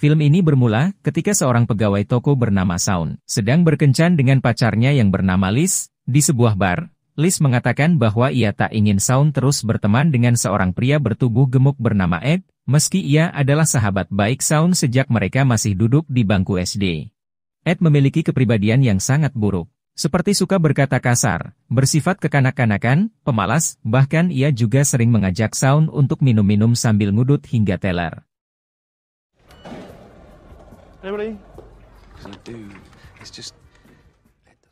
Film ini bermula ketika seorang pegawai toko bernama Shaun sedang berkencan dengan pacarnya yang bernama Liz di sebuah bar. Liz mengatakan bahwa ia tak ingin Shaun terus berteman dengan seorang pria bertubuh gemuk bernama Ed, meski ia adalah sahabat baik Shaun sejak mereka masih duduk di bangku SD. Ed memiliki kepribadian yang sangat buruk, seperti suka berkata kasar, bersifat kekanak-kanakan, pemalas, bahkan ia juga sering mengajak Shaun untuk minum-minum sambil ngudut hingga teler.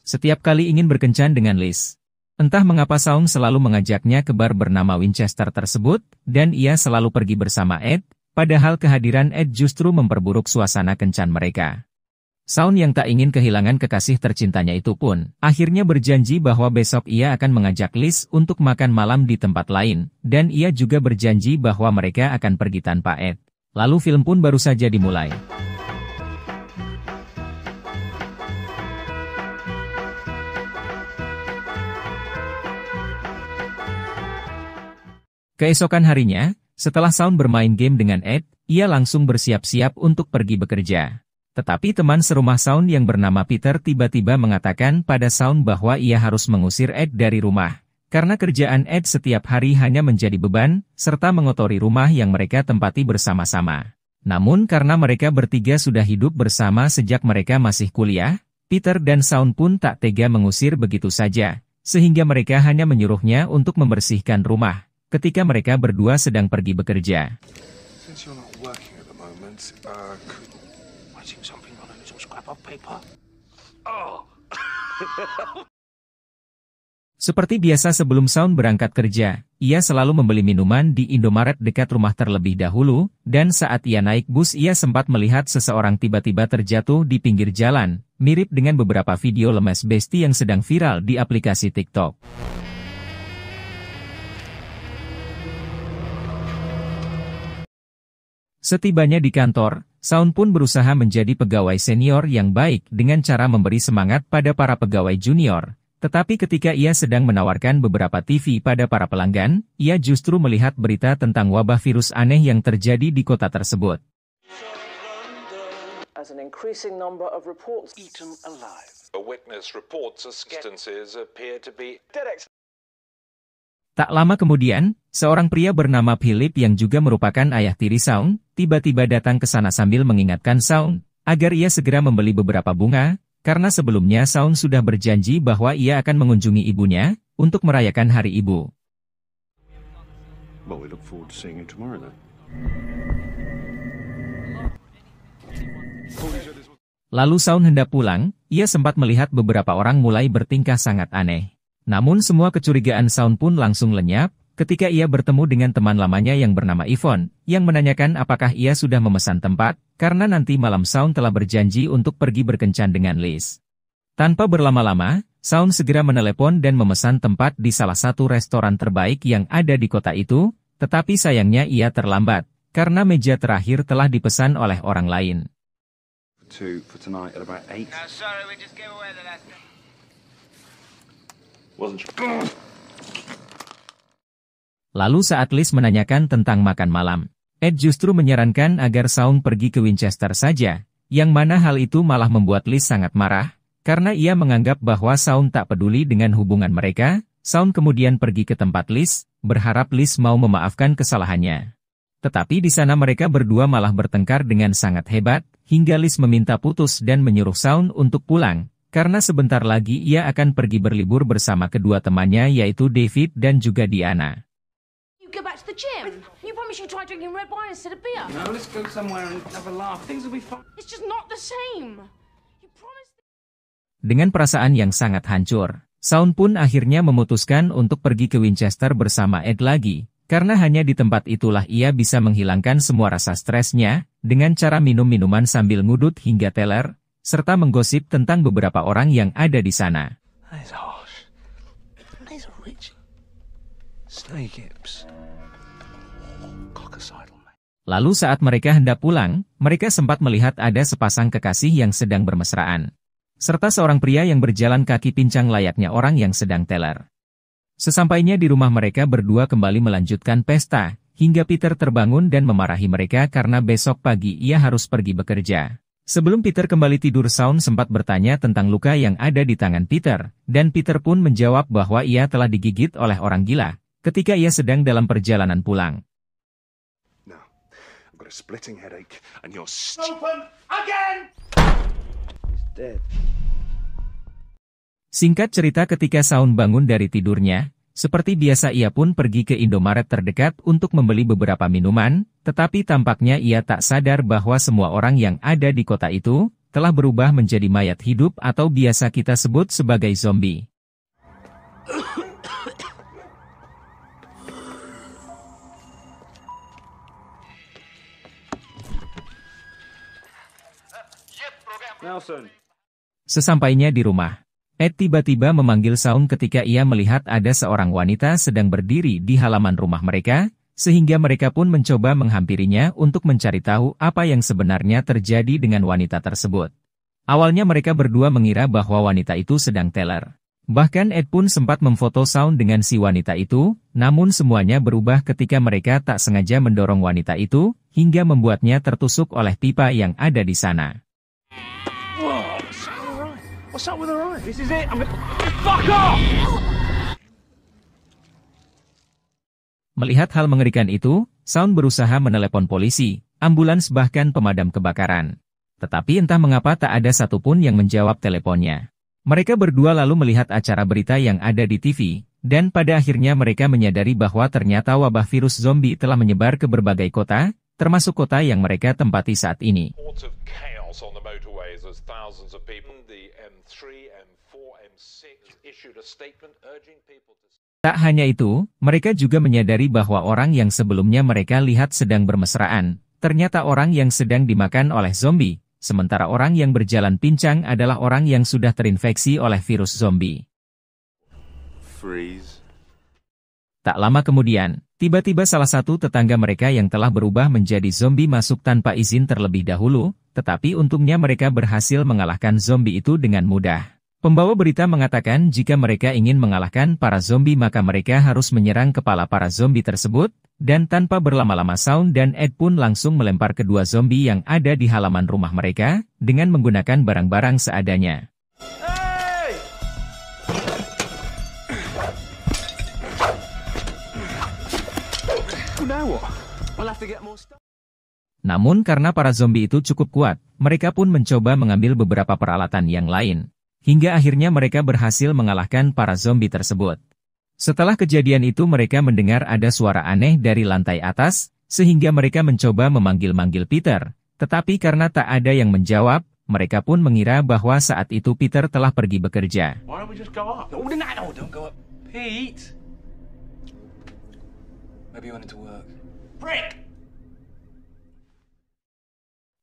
Setiap kali ingin berkencan dengan Liz, entah mengapa Shaun selalu mengajaknya ke bar bernama Winchester tersebut, dan ia selalu pergi bersama Ed, padahal kehadiran Ed justru memperburuk suasana kencan mereka. Shaun yang tak ingin kehilangan kekasih tercintanya itu pun, akhirnya berjanji bahwa besok ia akan mengajak Liz untuk makan malam di tempat lain, dan ia juga berjanji bahwa mereka akan pergi tanpa Ed. Lalu film pun baru saja dimulai. Keesokan harinya, setelah Shaun bermain game dengan Ed, ia langsung bersiap-siap untuk pergi bekerja. Tetapi teman serumah Shaun yang bernama Peter tiba-tiba mengatakan pada Shaun bahwa ia harus mengusir Ed dari rumah, karena kerjaan Ed setiap hari hanya menjadi beban, serta mengotori rumah yang mereka tempati bersama-sama. Namun karena mereka bertiga sudah hidup bersama sejak mereka masih kuliah, Peter dan Shaun pun tak tega mengusir begitu saja, sehingga mereka hanya menyuruhnya untuk membersihkan rumah ketika mereka berdua sedang pergi bekerja. Seperti biasa sebelum Shaun berangkat kerja, ia selalu membeli minuman di Indomaret dekat rumah terlebih dahulu, dan saat ia naik bus ia sempat melihat seseorang tiba-tiba terjatuh di pinggir jalan, mirip dengan beberapa video lemes besti yang sedang viral di aplikasi TikTok. Setibanya di kantor, Shaun pun berusaha menjadi pegawai senior yang baik dengan cara memberi semangat pada para pegawai junior. Tetapi ketika ia sedang menawarkan beberapa TV pada para pelanggan, ia justru melihat berita tentang wabah virus aneh yang terjadi di kota tersebut. Tak lama kemudian, seorang pria bernama Philip yang juga merupakan ayah tiri Shaun, tiba-tiba datang ke sana sambil mengingatkan Shaun agar ia segera membeli beberapa bunga, karena sebelumnya Shaun sudah berjanji bahwa ia akan mengunjungi ibunya untuk merayakan Hari Ibu. Lalu Shaun hendak pulang, ia sempat melihat beberapa orang mulai bertingkah sangat aneh. Namun semua kecurigaan Shaun pun langsung lenyap, ketika ia bertemu dengan teman lamanya yang bernama Yvonne, yang menanyakan apakah ia sudah memesan tempat, karena nanti malam Shaun telah berjanji untuk pergi berkencan dengan Liz. Tanpa berlama-lama, Shaun segera menelepon dan memesan tempat di salah satu restoran terbaik yang ada di kota itu, tetapi sayangnya ia terlambat, karena meja terakhir telah dipesan oleh orang lain. Lalu saat Liz menanyakan tentang makan malam, Ed justru menyarankan agar Shaun pergi ke Winchester saja, yang mana hal itu malah membuat Liz sangat marah, karena ia menganggap bahwa Shaun tak peduli dengan hubungan mereka. Shaun kemudian pergi ke tempat Liz, berharap Liz mau memaafkan kesalahannya. Tetapi di sana mereka berdua malah bertengkar dengan sangat hebat, hingga Liz meminta putus dan menyuruh Shaun untuk pulang, karena sebentar lagi ia akan pergi berlibur bersama kedua temannya yaitu David dan juga Diana. Dengan perasaan yang sangat hancur, Shaun pun akhirnya memutuskan untuk pergi ke Winchester bersama Ed lagi, karena hanya di tempat itulah ia bisa menghilangkan semua rasa stresnya, dengan cara minum minuman sambil ngudut hingga teler, serta menggosip tentang beberapa orang yang ada di sana. Lalu saat mereka hendak pulang, mereka sempat melihat ada sepasang kekasih yang sedang bermesraan, serta seorang pria yang berjalan kaki pincang layaknya orang yang sedang teler. Sesampainya di rumah mereka berdua kembali melanjutkan pesta, hingga Peter terbangun dan memarahi mereka karena besok pagi ia harus pergi bekerja. Sebelum Peter kembali tidur, Shaun sempat bertanya tentang luka yang ada di tangan Peter, dan Peter pun menjawab bahwa ia telah digigit oleh orang gila ketika ia sedang dalam perjalanan pulang. Now, I've got a splitting headache and you're open again. He's dead. Singkat cerita, ketika Shaun bangun dari tidurnya, seperti biasa ia pun pergi ke Indomaret terdekat untuk membeli beberapa minuman, tetapi tampaknya ia tak sadar bahwa semua orang yang ada di kota itu telah berubah menjadi mayat hidup atau biasa kita sebut sebagai zombie. Nelson. Sesampainya di rumah, Ed tiba-tiba memanggil Shaun ketika ia melihat ada seorang wanita sedang berdiri di halaman rumah mereka, sehingga mereka pun mencoba menghampirinya untuk mencari tahu apa yang sebenarnya terjadi dengan wanita tersebut. Awalnya mereka berdua mengira bahwa wanita itu sedang teler. Bahkan Ed pun sempat memfoto Shaun dengan si wanita itu, namun semuanya berubah ketika mereka tak sengaja mendorong wanita itu, hingga membuatnya tertusuk oleh pipa yang ada di sana. What's up with her eye? This is it. Fuck off! Melihat hal mengerikan itu, Shaun berusaha menelepon polisi, ambulans bahkan pemadam kebakaran. Tetapi entah mengapa tak ada satupun yang menjawab teleponnya. Mereka berdua lalu melihat acara berita yang ada di TV, dan pada akhirnya mereka menyadari bahwa ternyata wabah virus zombie telah menyebar ke berbagai kota, termasuk kota yang mereka tempati saat ini. On the motorways as thousands of people, the M3, M4, M6 issued a statement urging people to... Tak hanya itu, mereka juga menyadari bahwa orang yang sebelumnya mereka lihat sedang bermesraan, ternyata orang yang sedang dimakan oleh zombie, sementara orang yang berjalan pincang adalah orang yang sudah terinfeksi oleh virus zombie. Freeze. Tak lama kemudian, tiba-tiba salah satu tetangga mereka yang telah berubah menjadi zombie masuk tanpa izin terlebih dahulu, tetapi untungnya mereka berhasil mengalahkan zombie itu dengan mudah. Pembawa berita mengatakan jika mereka ingin mengalahkan para zombie maka mereka harus menyerang kepala para zombie tersebut, dan tanpa berlama-lama Shaun dan Ed pun langsung melempar kedua zombie yang ada di halaman rumah mereka, dengan menggunakan barang-barang seadanya. Namun karena para zombie itu cukup kuat, mereka pun mencoba mengambil beberapa peralatan yang lain. Hingga akhirnya mereka berhasil mengalahkan para zombie tersebut. Setelah kejadian itu mereka mendengar ada suara aneh dari lantai atas, sehingga mereka mencoba memanggil-manggil Peter. Tetapi karena tak ada yang menjawab, mereka pun mengira bahwa saat itu Peter telah pergi bekerja. Why don't we just go up? No, don't go up. Pete! Maybe you wanted to work. Brick!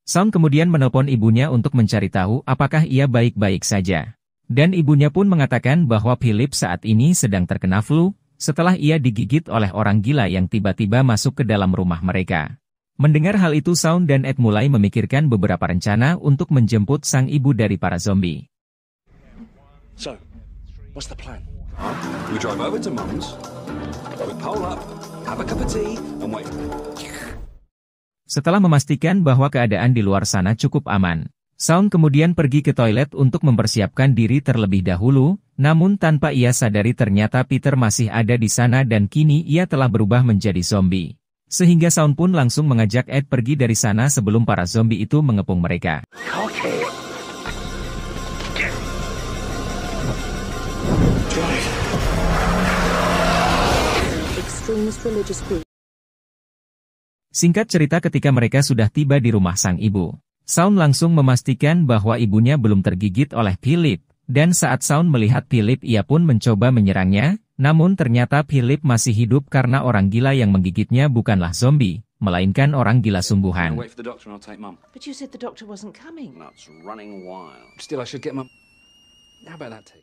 Shaun kemudian menelpon ibunya untuk mencari tahu apakah ia baik-baik saja. Dan ibunya pun mengatakan bahwa Philip saat ini sedang terkena flu, setelah ia digigit oleh orang gila yang tiba-tiba masuk ke dalam rumah mereka. Mendengar hal itu Shaun dan Ed mulai memikirkan beberapa rencana untuk menjemput sang ibu dari para zombie. So, what's the plan? We drive over to Mum's, we pole up, have a cup of tea, and wait. Setelah memastikan bahwa keadaan di luar sana cukup aman, Shaun kemudian pergi ke toilet untuk mempersiapkan diri terlebih dahulu, namun tanpa ia sadari ternyata Peter masih ada di sana dan kini ia telah berubah menjadi zombie. Sehingga Shaun pun langsung mengajak Ed pergi dari sana sebelum para zombie itu mengepung mereka. Singkat cerita ketika mereka sudah tiba di rumah sang ibu, Shaun langsung memastikan bahwa ibunya belum tergigit oleh Philip, dan saat Shaun melihat Philip ia pun mencoba menyerangnya, namun ternyata Philip masih hidup karena orang gila yang menggigitnya bukanlah zombie, melainkan orang gila sungguhan. Wait for the doctor and I'll take Mum. But you said the doctor wasn't coming. That's running wild. Still, I should get Mum. How about that tea?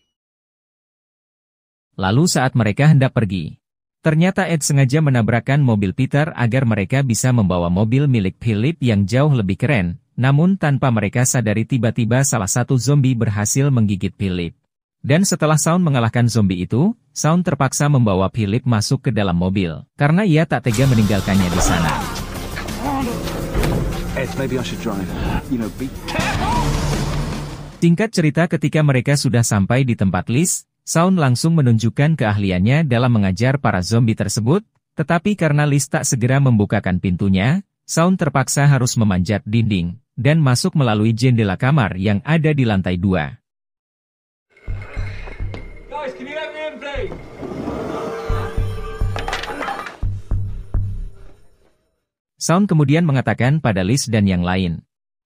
Lalu saat mereka hendak pergi, ternyata Ed sengaja menabrakkan mobil Peter agar mereka bisa membawa mobil milik Philip yang jauh lebih keren, namun tanpa mereka sadari tiba-tiba salah satu zombie berhasil menggigit Philip. Dan setelah Shaun mengalahkan zombie itu, Shaun terpaksa membawa Philip masuk ke dalam mobil, karena ia tak tega meninggalkannya di sana. Ed, maybe I should drive. Be... Singkat cerita ketika mereka sudah sampai di tempat Liz, Shaun langsung menunjukkan keahliannya dalam mengajar para zombie tersebut, tetapi karena Liz tak segera membukakan pintunya, Shaun terpaksa harus memanjat dinding, dan masuk melalui jendela kamar yang ada di lantai 2. Guys, can you let me in, please? Shaun kemudian mengatakan pada Liz dan yang lain,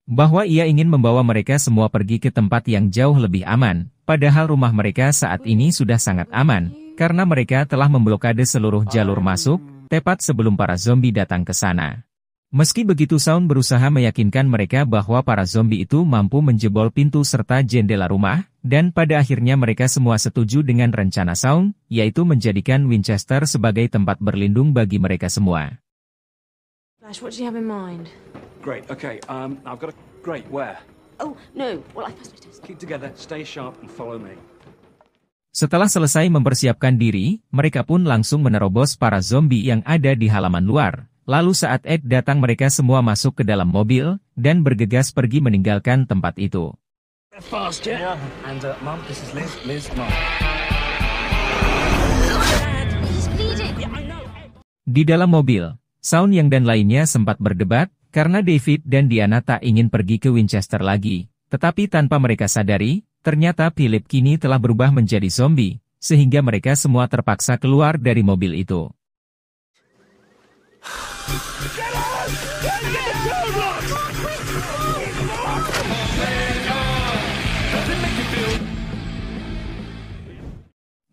bahwa ia ingin membawa mereka semua pergi ke tempat yang jauh lebih aman, padahal rumah mereka saat ini sudah sangat aman, karena mereka telah memblokade seluruh jalur masuk, tepat sebelum para zombie datang ke sana. Meski begitu Shaun berusaha meyakinkan mereka bahwa para zombie itu mampu menjebol pintu serta jendela rumah, dan pada akhirnya mereka semua setuju dengan rencana Shaun, yaitu menjadikan Winchester sebagai tempat berlindung bagi mereka semua. Flash, what do you have in mind? Great, okay, I've got a... Great, where? Oh, no. Well, I first test. Keep together, stay sharp, and follow me. Setelah selesai mempersiapkan diri, mereka pun langsung menerobos para zombie yang ada di halaman luar. Lalu saat Ed datang mereka semua masuk ke dalam mobil, dan bergegas pergi meninggalkan tempat itu. Fast, yeah? And, Mum, this is Liz. Liz, Mum. Di dalam mobil, Shaun yang dan lainnya sempat berdebat, karena David dan Diana tak ingin pergi ke Winchester lagi. Tetapi tanpa mereka sadari, ternyata Philip kini telah berubah menjadi zombie, sehingga mereka semua terpaksa keluar dari mobil itu.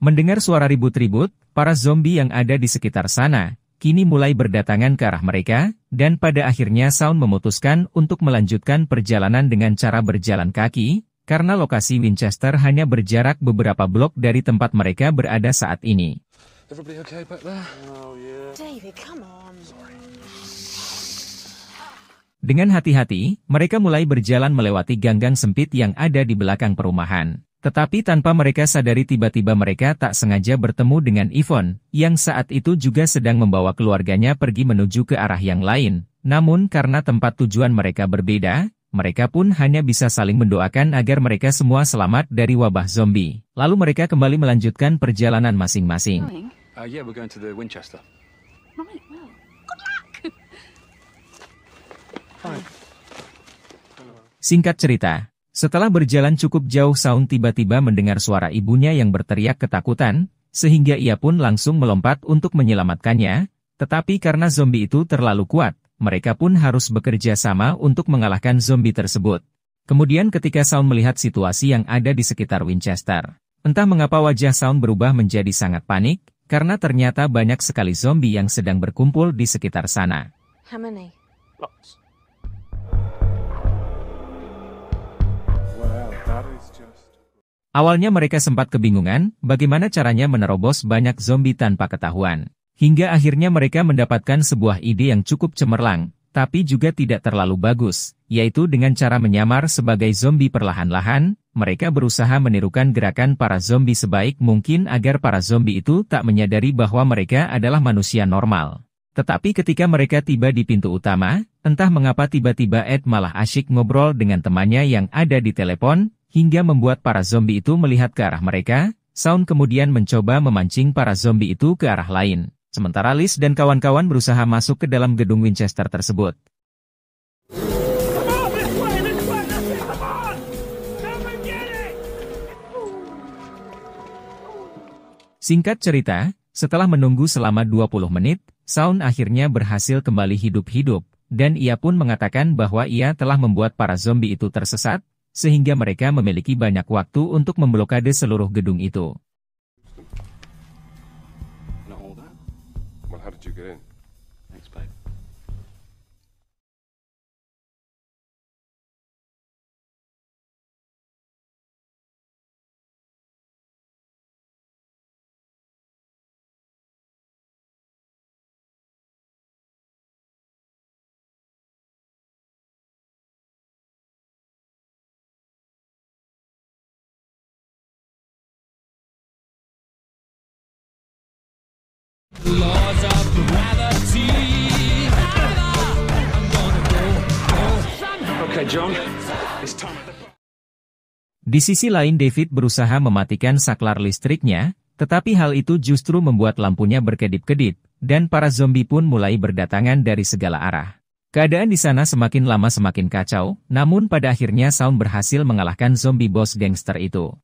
Mendengar suara ribut-ribut, para zombie yang ada di sekitar sana, kini mulai berdatangan ke arah mereka, dan pada akhirnya Shaun memutuskan untuk melanjutkan perjalanan dengan cara berjalan kaki, karena lokasi Winchester hanya berjarak beberapa blok dari tempat mereka berada saat ini. Everybody okay back there? David, come on. Dengan hati-hati, mereka mulai berjalan melewati gang-gang sempit yang ada di belakang perumahan. Tetapi tanpa mereka sadari tiba-tiba mereka tak sengaja bertemu dengan Yvonne, yang saat itu juga sedang membawa keluarganya pergi menuju ke arah yang lain. Namun karena tempat tujuan mereka berbeda, mereka pun hanya bisa saling mendoakan agar mereka semua selamat dari wabah zombie. Lalu mereka kembali melanjutkan perjalanan masing-masing. Yeah, we're going to the Winchester. Right, well, good luck. Singkat cerita, setelah berjalan cukup jauh Shaun tiba-tiba mendengar suara ibunya yang berteriak ketakutan, sehingga ia pun langsung melompat untuk menyelamatkannya, tetapi karena zombie itu terlalu kuat, mereka pun harus bekerja sama untuk mengalahkan zombie tersebut. Kemudian ketika Shaun melihat situasi yang ada di sekitar Winchester, entah mengapa wajah Shaun berubah menjadi sangat panik, karena ternyata banyak sekali zombie yang sedang berkumpul di sekitar sana. How many? Lots. Well, that is just... Awalnya mereka sempat kebingungan bagaimana caranya menerobos banyak zombie tanpa ketahuan. Hingga akhirnya mereka mendapatkan sebuah ide yang cukup cemerlang, tapi juga tidak terlalu bagus, yaitu dengan cara menyamar sebagai zombie perlahan-lahan. Mereka berusaha menirukan gerakan para zombie sebaik mungkin agar para zombie itu tak menyadari bahwa mereka adalah manusia normal. Tetapi ketika mereka tiba di pintu utama, entah mengapa tiba-tiba Ed malah asyik ngobrol dengan temannya yang ada di telepon, hingga membuat para zombie itu melihat ke arah mereka. Shaun kemudian mencoba memancing para zombie itu ke arah lain. Sementara Liz dan kawan-kawan berusaha masuk ke dalam gedung Winchester tersebut. Singkat cerita, setelah menunggu selama 20 menit, Shaun akhirnya berhasil kembali hidup-hidup, dan ia pun mengatakan bahwa ia telah membuat para zombie itu tersesat, sehingga mereka memiliki banyak waktu untuk memblokade seluruh gedung itu. Not all that. Well, how did you get in? Thanks, babe. Okay, John. It's time. Di sisi lain David berusaha mematikan saklar listriknya, tetapi hal itu justru membuat lampunya berkedip-kedip, dan para zombie pun mulai berdatangan dari segala arah. Keadaan di sana semakin lama semakin kacau, namun pada akhirnya Shaun berhasil mengalahkan zombie bos gangster itu.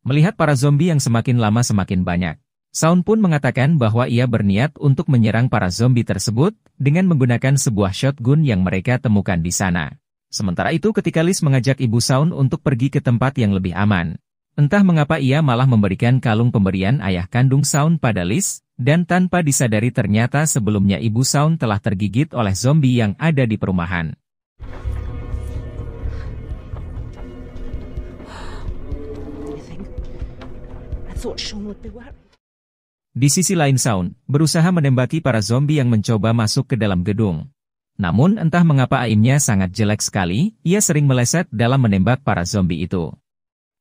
Melihat para zombie yang semakin lama semakin banyak, Shaun pun mengatakan bahwa ia berniat untuk menyerang para zombie tersebut dengan menggunakan sebuah shotgun yang mereka temukan di sana. Sementara itu ketika Liz mengajak ibu Shaun untuk pergi ke tempat yang lebih aman, entah mengapa ia malah memberikan kalung pemberian ayah kandung Shaun pada Liz, dan tanpa disadari ternyata sebelumnya ibu Shaun telah tergigit oleh zombie yang ada di perumahan. Di sisi lain Shaun berusaha menembaki para zombie yang mencoba masuk ke dalam gedung. Namun entah mengapa aimnya sangat jelek sekali, ia sering meleset dalam menembak para zombie itu.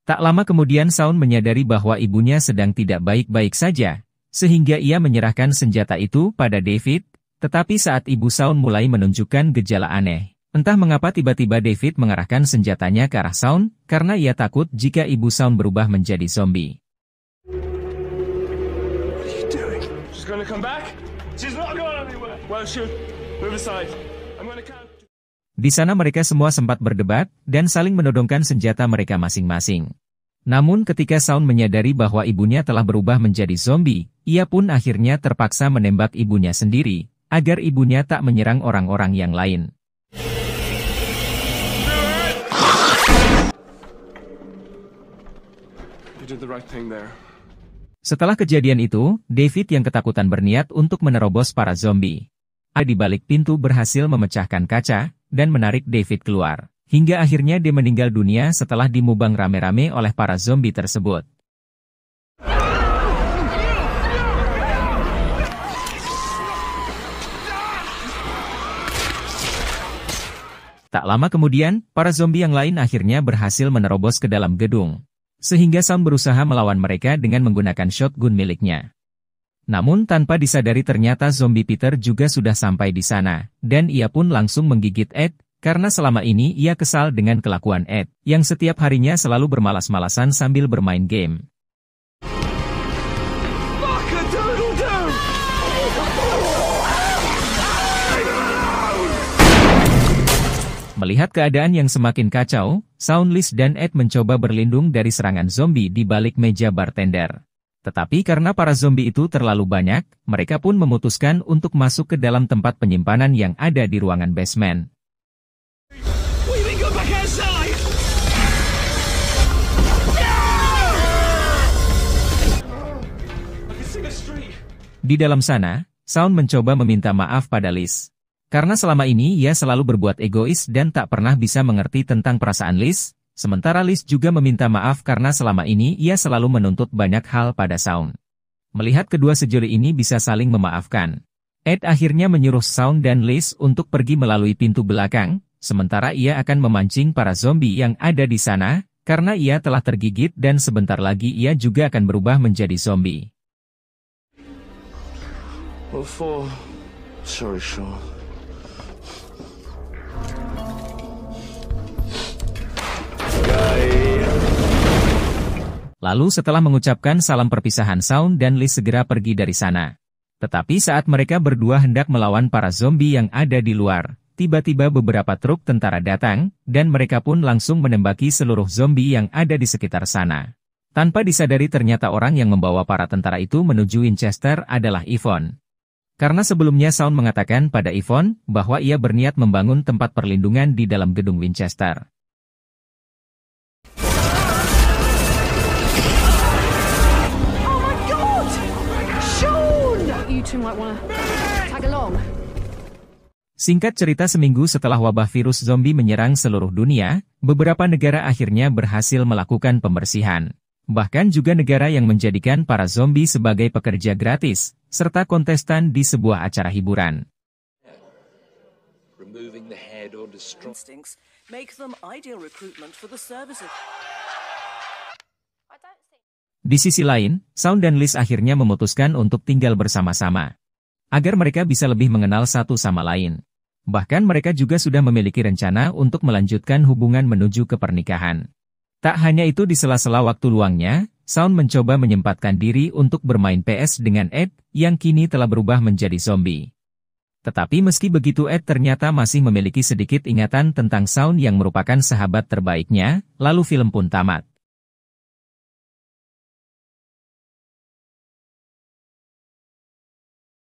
Tak lama kemudian Shaun menyadari bahwa ibunya sedang tidak baik-baik saja, sehingga ia menyerahkan senjata itu pada David, tetapi saat ibu Shaun mulai menunjukkan gejala aneh, entah mengapa tiba-tiba David mengarahkan senjatanya ke arah Shaun, karena ia takut jika ibu Shaun berubah menjadi zombie. Gonna come back? She's not going anywhere. Well, shoot. Move aside. I'm gonna count. Di sana mereka semua sempat berdebat dan saling menodongkan senjata mereka masing-masing. Namun ketika Shaun menyadari bahwa ibunya telah berubah menjadi zombie, ia pun akhirnya terpaksa menembak ibunya sendiri, agar ibunya tak menyerang orang-orang yang lain. You did the right thing there. Setelah kejadian itu, David yang ketakutan berniat untuk menerobos para zombie. Di balik pintu berhasil memecahkan kaca, dan menarik David keluar. Hingga akhirnya dia meninggal dunia setelah dimubang rame-rame oleh para zombie tersebut. Tak lama kemudian, para zombie yang lain akhirnya berhasil menerobos ke dalam gedung. Sehingga Shaun berusaha melawan mereka dengan menggunakan shotgun miliknya. Namun tanpa disadari ternyata zombie Peter juga sudah sampai di sana, dan ia pun langsung menggigit Ed, karena selama ini ia kesal dengan kelakuan Ed, yang setiap harinya selalu bermalas-malasan sambil bermain game. Melihat keadaan yang semakin kacau, Shaun, Liz dan Ed mencoba berlindung dari serangan zombie di balik meja bartender. Tetapi karena para zombie itu terlalu banyak, mereka pun memutuskan untuk masuk ke dalam tempat penyimpanan yang ada di ruangan basement. Di dalam sana, Shaun mencoba meminta maaf pada Liz. Karena selama ini ia selalu berbuat egois dan tak pernah bisa mengerti tentang perasaan Liz, sementara Liz juga meminta maaf karena selama ini ia selalu menuntut banyak hal pada Shaun. Melihat kedua sejoli ini bisa saling memaafkan, Ed akhirnya menyuruh Shaun dan Liz untuk pergi melalui pintu belakang, sementara ia akan memancing para zombie yang ada di sana, karena ia telah tergigit dan sebentar lagi ia juga akan berubah menjadi zombie. Sorry, Shaun. Lalu setelah mengucapkan salam perpisahan Shaun dan Liz segera pergi dari sana. Tetapi saat mereka berdua hendak melawan para zombie yang ada di luar, tiba-tiba beberapa truk tentara datang, dan mereka pun langsung menembaki seluruh zombie yang ada di sekitar sana. Tanpa disadari ternyata orang yang membawa para tentara itu menuju Winchester adalah Yvonne. Karena sebelumnya Shaun mengatakan pada Yvonne bahwa ia berniat membangun tempat perlindungan di dalam gedung Winchester. Singkat cerita, seminggu setelah wabah virus zombie menyerang seluruh dunia, beberapa negara akhirnya berhasil melakukan pembersihan. Bahkan juga negara yang menjadikan para zombie sebagai pekerja gratis, serta kontestan di sebuah acara hiburan. make them ideal recruitment for the services. Di sisi lain, Shaun dan Liz akhirnya memutuskan untuk tinggal bersama-sama, agar mereka bisa lebih mengenal satu sama lain. Bahkan mereka juga sudah memiliki rencana untuk melanjutkan hubungan menuju ke pernikahan. Tak hanya itu, di sela-sela waktu luangnya, Shaun mencoba menyempatkan diri untuk bermain PS dengan Ed, yang kini telah berubah menjadi zombie. Tetapi meski begitu, Ed ternyata masih memiliki sedikit ingatan tentang Shaun yang merupakan sahabat terbaiknya, lalu film pun tamat.